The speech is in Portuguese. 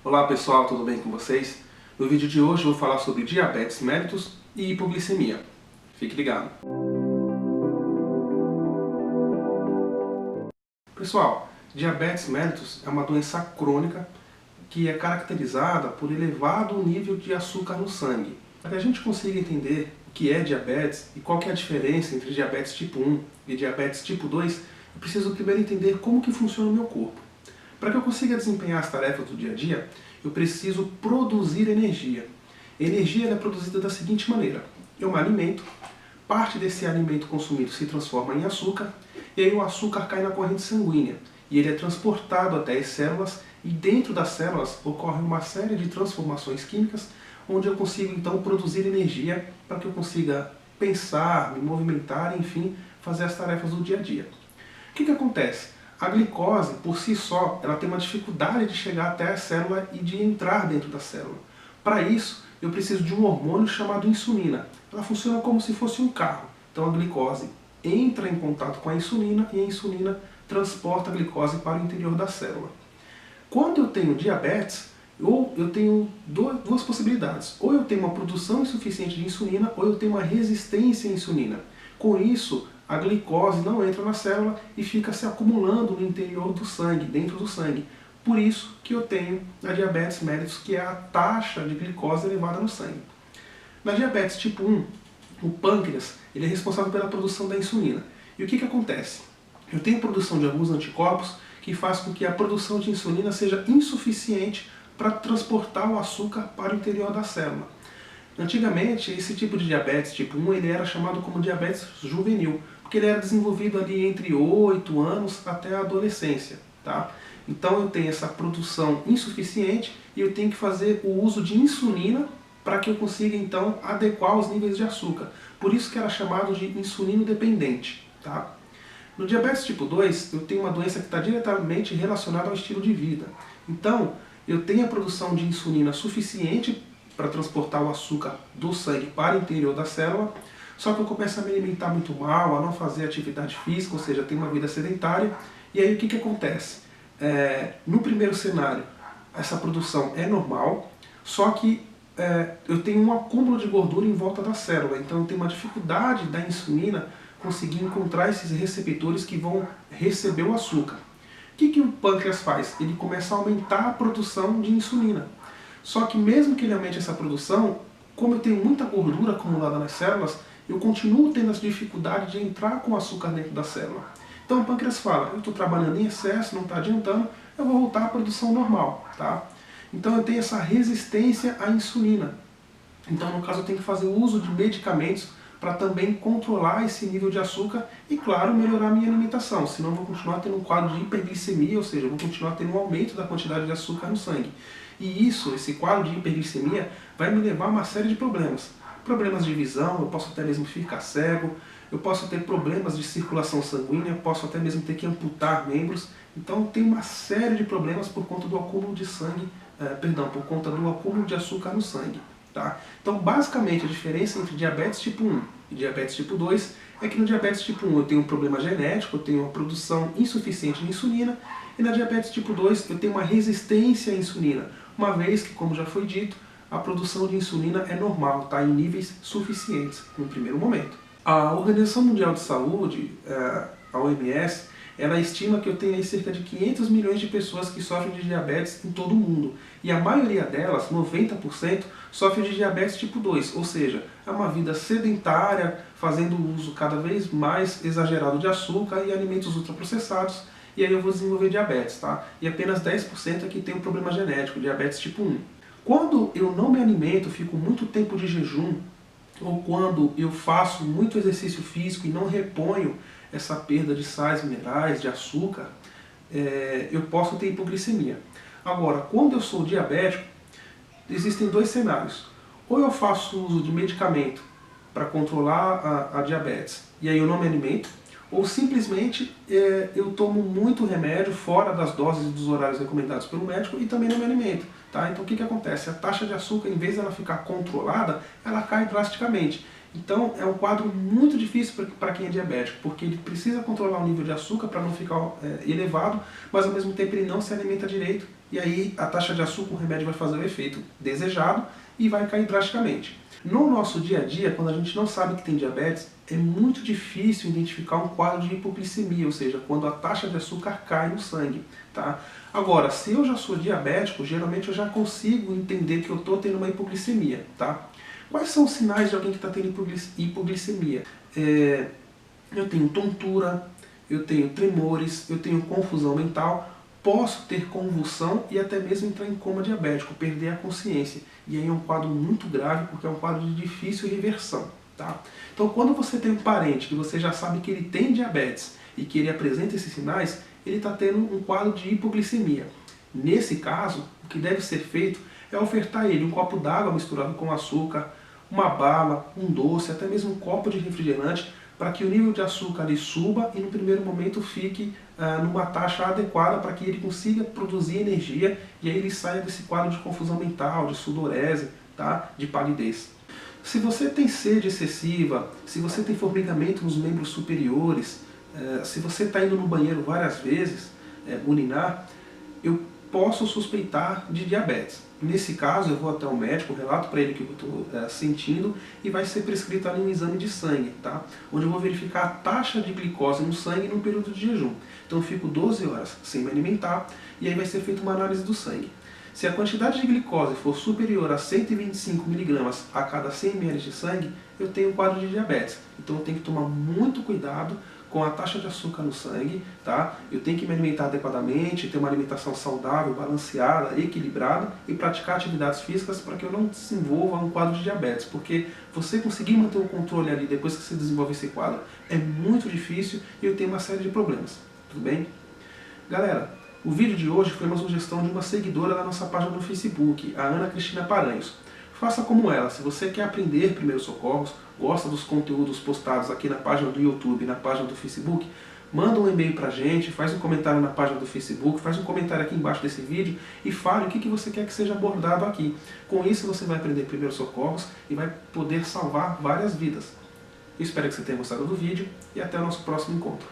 Olá pessoal, tudo bem com vocês? No vídeo de hoje eu vou falar sobre diabetes mellitus e hipoglicemia. Fique ligado! Pessoal, diabetes mellitus é uma doença crônica que é caracterizada por elevado nível de açúcar no sangue. Para que a gente consiga entender o que é diabetes e qual que é a diferença entre diabetes tipo 1 e diabetes tipo 2, eu preciso primeiro entender como que funciona o meu corpo. Para que eu consiga desempenhar as tarefas do dia a dia, eu preciso produzir energia. A energia é produzida da seguinte maneira: eu me alimento, parte desse alimento consumido se transforma em açúcar, e aí o açúcar cai na corrente sanguínea, e ele é transportado até as células, e dentro das células ocorre uma série de transformações químicas, onde eu consigo então produzir energia para que eu consiga pensar, me movimentar, enfim, fazer as tarefas do dia a dia. O que acontece? A glicose, por si só, ela tem uma dificuldade de chegar até a célula e de entrar dentro da célula. Para isso, eu preciso de um hormônio chamado insulina. Ela funciona como se fosse um carro. Então a glicose entra em contato com a insulina e a insulina transporta a glicose para o interior da célula. Quando eu tenho diabetes, ou eu tenho duas possibilidades. Ou eu tenho uma produção insuficiente de insulina, ou eu tenho uma resistência à insulina. Com isso, a glicose não entra na célula e fica se acumulando no interior do sangue, dentro do sangue. Por isso que eu tenho a diabetes mellitus, que é a taxa de glicose elevada no sangue. Na diabetes tipo 1, o pâncreas ele é responsável pela produção da insulina. E o que acontece? Eu tenho produção de alguns anticorpos que faz com que a produção de insulina seja insuficiente para transportar o açúcar para o interior da célula. Antigamente, esse tipo de diabetes tipo 1 ele era chamado como diabetes juvenil, porque ele era desenvolvido ali entre 8 anos até a adolescência. Tá? Então eu tenho essa produção insuficiente e eu tenho que fazer o uso de insulina para que eu consiga então adequar os níveis de açúcar. Por isso que era chamado de insulino dependente. Tá? No diabetes tipo 2, eu tenho uma doença que está diretamente relacionada ao estilo de vida. Então, eu tenho a produção de insulina suficiente para transportar o açúcar do sangue para o interior da célula, só que eu começo a me alimentar muito mal, a não fazer atividade física, ou seja, ter uma vida sedentária, e aí o que acontece? No primeiro cenário, essa produção é normal, só que eu tenho um acúmulo de gordura em volta da célula, então eu tenho uma dificuldade da insulina conseguir encontrar esses receptores que vão receber o açúcar. O que o pâncreas faz? Ele começa a aumentar a produção de insulina. Só que mesmo que ele aumente essa produção, como eu tenho muita gordura acumulada nas células, eu continuo tendo essa dificuldade de entrar com o açúcar dentro da célula. Então o pâncreas fala, eu estou trabalhando em excesso, não está adiantando, eu vou voltar à produção normal. Tá? Então eu tenho essa resistência à insulina. Então no caso eu tenho que fazer uso de medicamentos para também controlar esse nível de açúcar e, claro, melhorar a minha alimentação. Senão eu vou continuar tendo um quadro de hiperglicemia, ou seja, eu vou continuar tendo um aumento da quantidade de açúcar no sangue. E esse quadro de hiperglicemia, vai me levar a uma série de problemas. Problemas de visão, eu posso até mesmo ficar cego, eu posso ter problemas de circulação sanguínea, posso até mesmo ter que amputar membros. Então tem uma série de problemas por conta do acúmulo de sangue, por conta do acúmulo de açúcar no sangue. Tá? Então basicamente a diferença entre diabetes tipo 1 e diabetes tipo 2 é que no diabetes tipo 1 eu tenho um problema genético, eu tenho uma produção insuficiente de insulina, e na diabetes tipo 2 eu tenho uma resistência à insulina, uma vez que, como já foi dito, a produção de insulina é normal, tá? Em níveis suficientes no primeiro momento. A Organização Mundial de Saúde, a OMS, ela estima que eu tenho aí cerca de 500 milhões de pessoas que sofrem de diabetes em todo o mundo. E a maioria delas, 90%, sofrem de diabetes tipo 2, ou seja, é uma vida sedentária, fazendo uso cada vez mais exagerado de açúcar e alimentos ultraprocessados, e aí eu vou desenvolver diabetes, tá? E apenas 10% é que tem um problema genético, diabetes tipo 1. Quando eu não me alimento, fico muito tempo de jejum, ou quando eu faço muito exercício físico e não reponho essa perda de sais minerais, de açúcar, eu posso ter hipoglicemia. Agora, quando eu sou diabético, existem dois cenários. Ou eu faço uso de medicamento para controlar a diabetes, e aí eu não me alimento, ou simplesmente eu tomo muito remédio fora das doses e dos horários recomendados pelo médico e também não me alimento. Tá? Então o que acontece? A taxa de açúcar, em vez de ela ficar controlada, ela cai drasticamente. Então é um quadro muito difícil para quem é diabético, porque ele precisa controlar o nível de açúcar para não ficar elevado, mas ao mesmo tempo ele não se alimenta direito, e aí a taxa de açúcar, o remédio vai fazer o efeito desejado e vai cair drasticamente. No nosso dia a dia, quando a gente não sabe que tem diabetes, é muito difícil identificar um quadro de hipoglicemia, ou seja, quando a taxa de açúcar cai no sangue. Tá? Agora, se eu já sou diabético, geralmente eu já consigo entender que eu estou tendo uma hipoglicemia. Tá? Quais são os sinais de alguém que está tendo hipoglicemia? Eu tenho tontura, eu tenho tremores, eu tenho confusão mental, posso ter convulsão e até mesmo entrar em coma diabético, perder a consciência. E aí é um quadro muito grave, porque é um quadro de difícil reversão. Tá? Então quando você tem um parente que você já sabe que ele tem diabetes e que ele apresenta esses sinais, ele está tendo um quadro de hipoglicemia. Nesse caso, o que deve ser feito é ofertar a ele um copo d'água misturado com açúcar, uma bala, um doce, até mesmo um copo de refrigerante, para que o nível de açúcar ali suba e no primeiro momento fique numa taxa adequada para que ele consiga produzir energia e aí ele saia desse quadro de confusão mental, de sudorese, tá? De palidez. Se você tem sede excessiva, se você tem formigamento nos membros superiores, se você está indo no banheiro várias vezes, urinar, eu posso suspeitar de diabetes. Nesse caso, eu vou até o médico, relato para ele o que eu estou sentindo e vai ser prescrito ali um exame de sangue, tá? Onde eu vou verificar a taxa de glicose no sangue no período de jejum. Então eu fico 12 horas sem me alimentar e aí vai ser feita uma análise do sangue. Se a quantidade de glicose for superior a 125 mg a cada 100 ml de sangue, eu tenho um quadro de diabetes. Então eu tenho que tomar muito cuidado com a taxa de açúcar no sangue, tá? Eu tenho que me alimentar adequadamente, ter uma alimentação saudável, balanceada, equilibrada e praticar atividades físicas para que eu não desenvolva um quadro de diabetes, porque você conseguir manter o controle ali depois que você desenvolve esse quadro é muito difícil e eu tenho uma série de problemas, tudo bem? Galera, o vídeo de hoje foi uma sugestão de uma seguidora da nossa página no Facebook, a Ana Cristina Paranhos. Faça como ela, se você quer aprender primeiros socorros, gosta dos conteúdos postados aqui na página do YouTube e na página do Facebook, manda um e-mail pra gente, faz um comentário na página do Facebook, faz um comentário aqui embaixo desse vídeo e fale o que você quer que seja abordado aqui. Com isso você vai aprender primeiros socorros e vai poder salvar várias vidas. Eu espero que você tenha gostado do vídeo e até o nosso próximo encontro.